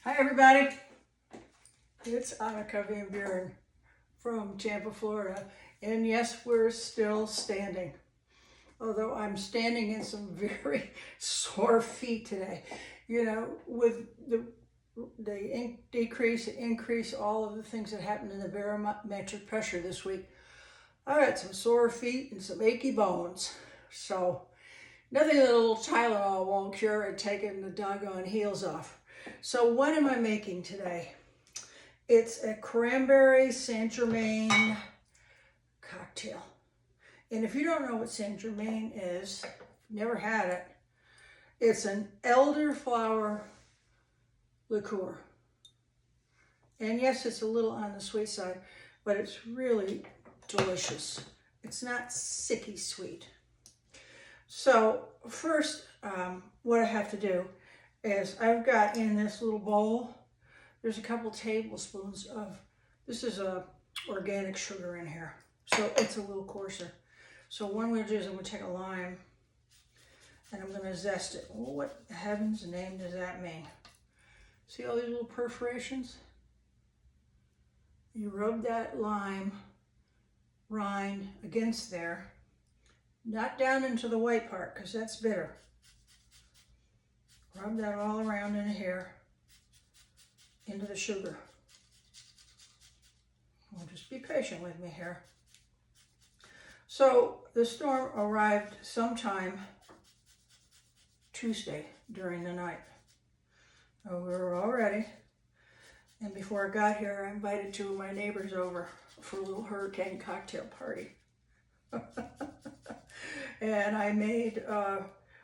Hi everybody, it's Anneke Van Buren from Tampa, Florida, and yes, we're still standing. Although I'm standing in some very sore feet today. You know, with the increase, all of the things that happened in the barometric pressure this week, I had some sore feet and some achy bones. So nothing that a little Tylenol won't cure and taking the doggone heels off. So what am I making today? It's a cranberry St Germain cocktail. And if you don't know what St Germain is, never had it, it's an elderflower liqueur. And yes, it's a little on the sweet side, but it's really delicious. It's not sicky sweet. So first, what I have to do is I've got in this little bowl, there's a couple tablespoons of, this is a organic sugar in here. So it's a little coarser. So what I'm going to do is I'm going to take a lime and I'm going to zest it. Well, what heaven's name does that mean? See all these little perforations? You rub that lime rind against there, not down into the white part because that's bitter. Rub that all around in here, into the sugar. Well, just be patient with me here. So the storm arrived sometime Tuesday during the night. We were all ready. And before I got here, I invited two of my neighbors over for a little hurricane cocktail party. And I made, I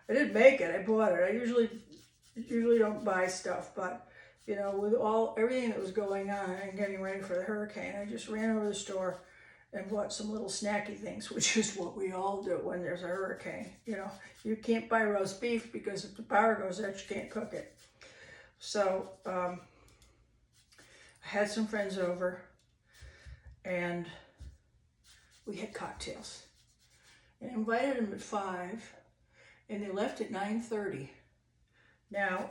didn't make it, I bought it. I usually don't buy stuff, but you know, with everything that was going on and getting ready for the hurricane, I just ran over to the store and bought some little snacky things, which is what we all do when there's a hurricane. You know, you can't buy roast beef because if the power goes out, you can't cook it. So I had some friends over and we had cocktails. And I invited them at 5 and they left at 9:30. Now,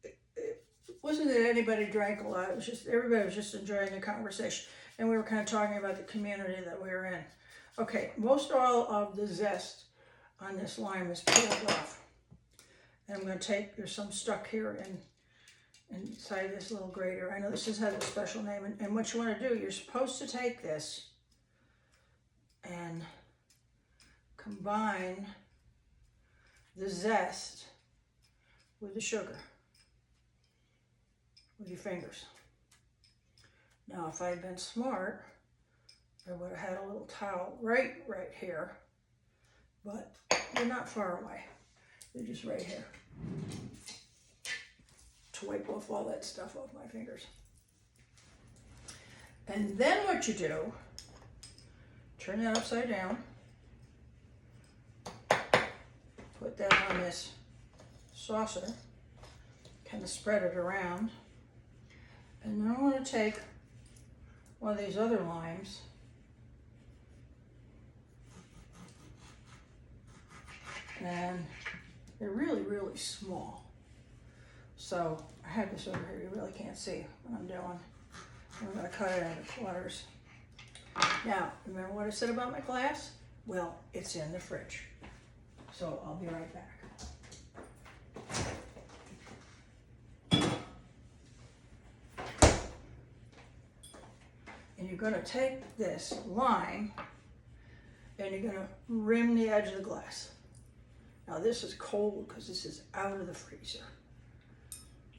it wasn't that anybody drank a lot, it was just everybody was just enjoying the conversation. And we were kind of talking about the community that we were in. Okay, most all of the zest on this lime is peeled off. And I'm going to take, there's some stuck here inside this little grater. I know this has a special name. And what you want to do, you're supposed to take this and combine the zest with the sugar with your fingers. Now, if I'd been smart, I would have had a little towel right here, but they're not far away. They're just right here to wipe off all that stuff off my fingers. And then what you do, turn that upside down, put that on this saucer, kind of spread it around, and then I want to take one of these other limes and they're really, really small. So I have this over here, you really can't see what I'm doing. I'm going to cut it into quarters. Now, remember what I said about my glass? Well, it's in the fridge. So I'll be right back. And you're going to take this lime and you're going to rim the edge of the glass. Now this is cold because this is out of the freezer.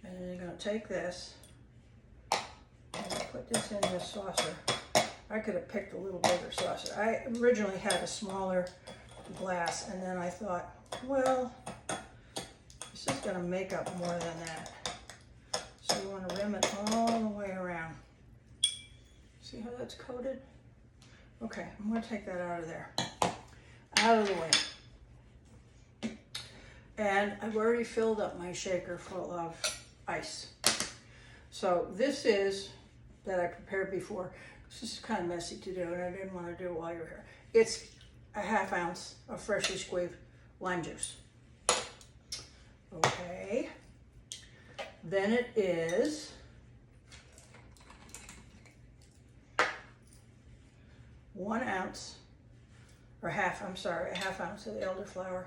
And then you're going to take this and put this in this saucer. I could have picked a little bigger saucer. I originally had a smaller glass and then I thought, well, this is going to make up more than that. So you want to rim it all the way around. See how that's coated? Okay, I'm going to take that out of there. Out of the way. And I've already filled up my shaker full of ice. So this is, that I prepared before. This is kind of messy to do and I didn't want to do it while you're here. It's a 1/2 ounce of freshly squeezed lime juice. Okay. Then it is 1 ounce, or a half ounce of the elderflower.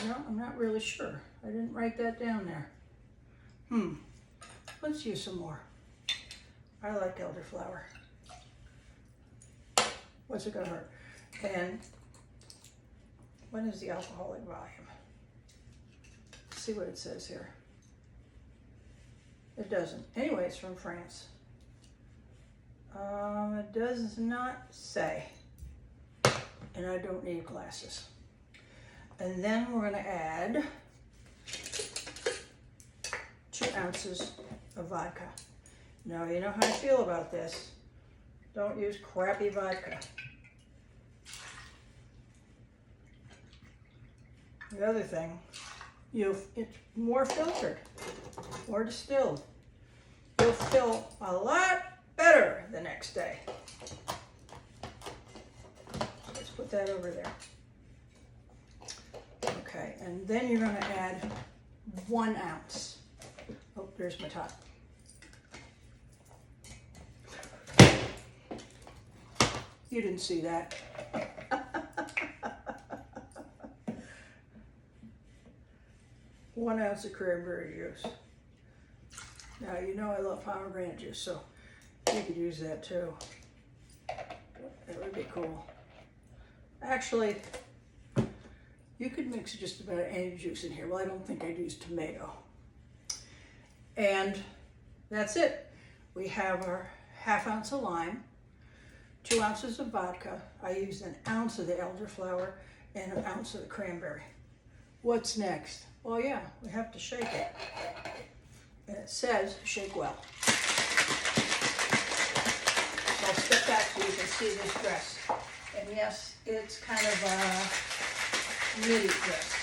No, I'm not really sure. I didn't write that down there. Let's use some more. I like elderflower. What's it gonna hurt? And what is the alcoholic volume? Let's see what it says here. It doesn't. Anyway, it's from France. It does not say. And I don't need glasses. And then we're gonna add 2 ounces of vodka. Now, you know how I feel about this. Don't use crappy vodka. The other thing, it's more filtered, more distilled. You'll feel a lot better the next day. Let's put that over there. Okay, and then you're gonna add 1 ounce. Oh, there's my top. You didn't see that. 1 ounce of cranberry juice. Now, you know I love pomegranate juice, so you could use that too. That would be cool. Actually, you could mix just about any juice in here. Well, I don't think I'd use tomato. And that's it. We have our ½ ounce of lime, 2 ounces of vodka. I used 1 ounce of the elderflower and 1 ounce of the cranberry. What's next? Well, yeah, we have to shake it. And it says shake well. So I'll step back so you can see this dress. And yes, it's kind of a midi dress.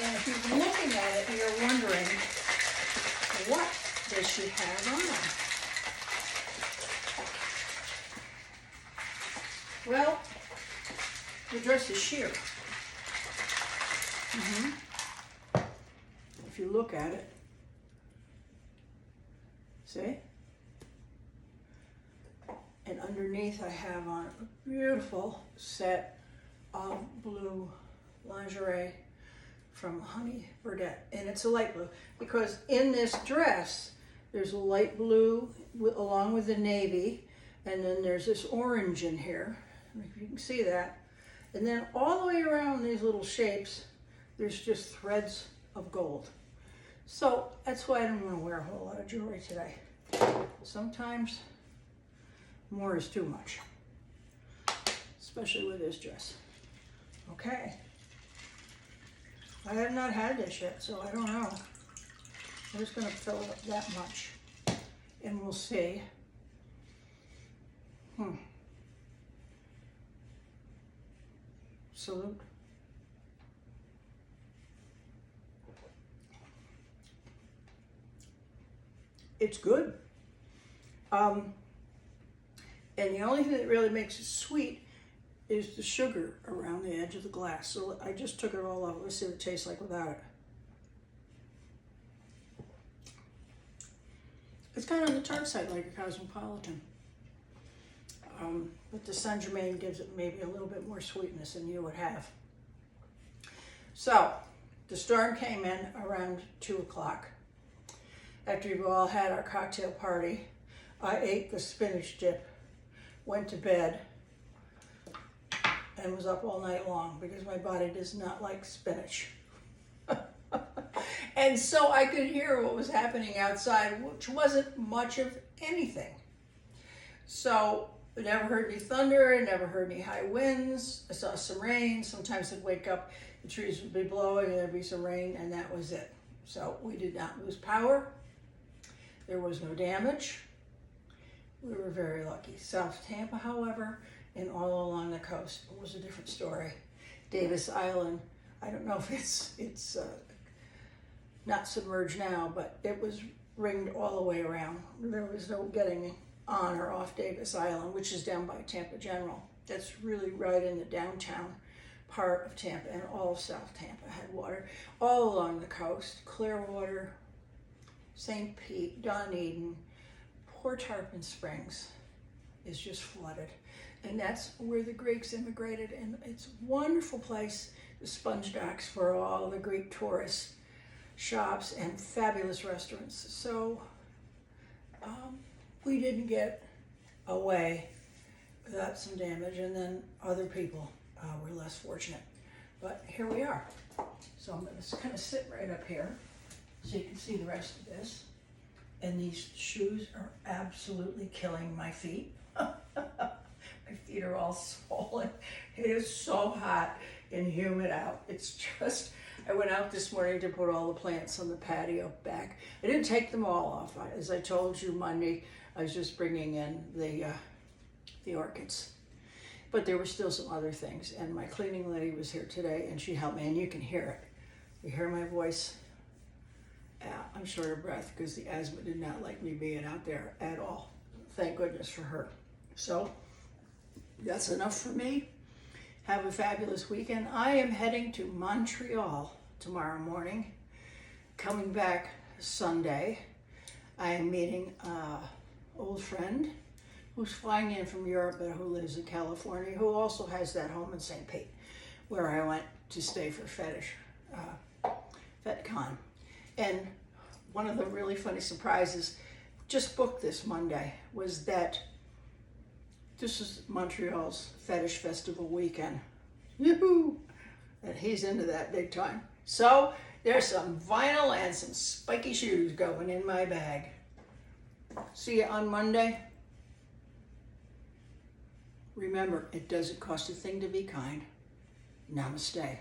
And if you're looking at it and you're wondering, what does she have on? Well, the dress is sheer. If you look at it, see? And underneath I have on a beautiful set of blue lingerie from Honey Birdette. And it's a light blue because in this dress, there's a light blue along with the navy. And then there's this orange in here, if you can see that. And then all the way around these little shapes, there's just threads of gold. So that's why I don't want to wear a whole lot of jewelry today. Sometimes more is too much, especially with this dress. Okay. I have not had this yet, so I don't know. I'm just going to fill it up that much, and we'll see. Salute. It's good. And the only thing that really makes it sweet is the sugar around the edge of the glass. So I just took it all off. Let's see what it tastes like without it. It's kind of on the tart side, like a cosmopolitan. But the St Germain gives it maybe a little bit more sweetness than you would have. So the storm came in around 2 o'clock. After we've all had our cocktail party, I ate the spinach dip, went to bed, and was up all night long because my body does not like spinach. And so I could hear what was happening outside, which wasn't much of anything. So I never heard any thunder, I never heard any high winds. I saw some rain. Sometimes I'd wake up, the trees would be blowing and there'd be some rain, and that was it. So we did not lose power. There was no damage. We were very lucky. South Tampa, however, and all along the coast was a different story. Davis Island, I don't know if it's not submerged now, but it was ringed all the way around. There was no getting on or off Davis Island, which is down by Tampa General. That's really right in the downtown part of Tampa and all of South Tampa had water. All along the coast, Clearwater, St. Pete, Dunedin, Port Tarpon Springs is just flooded. And that's where the Greeks immigrated, and it's a wonderful place, the sponge docks for all the Greek tourist shops and fabulous restaurants. So we didn't get away without some damage, and then other people were less fortunate. But here we are. So I'm going to kind of sit right up here so you can see the rest of this. And these shoes are absolutely killing my feet. My feet are all swollen. It is so hot and humid out. It's just, I went out this morning to put all the plants on the patio back. I didn't take them all off. As I told you Monday, I was just bringing in the orchids. But there were still some other things. And my cleaning lady was here today and she helped me, and you can hear it. You hear my voice? I'm short of breath because the asthma did not like me being out there at all. Thank goodness for her. So that's enough for me. Have a fabulous weekend. I am heading to Montreal tomorrow morning, coming back Sunday. I am meeting an old friend who's flying in from Europe but who lives in California, who also has that home in St. Pete, where I went to stay for FetCon. And one of the really funny surprises, just booked this Monday, was that this is Montreal's Fetish Festival weekend. Yoo-hoo! And he's into that big time. So there's some vinyl and some spiky shoes going in my bag. See you on Monday. Remember, it doesn't cost a thing to be kind. Namaste.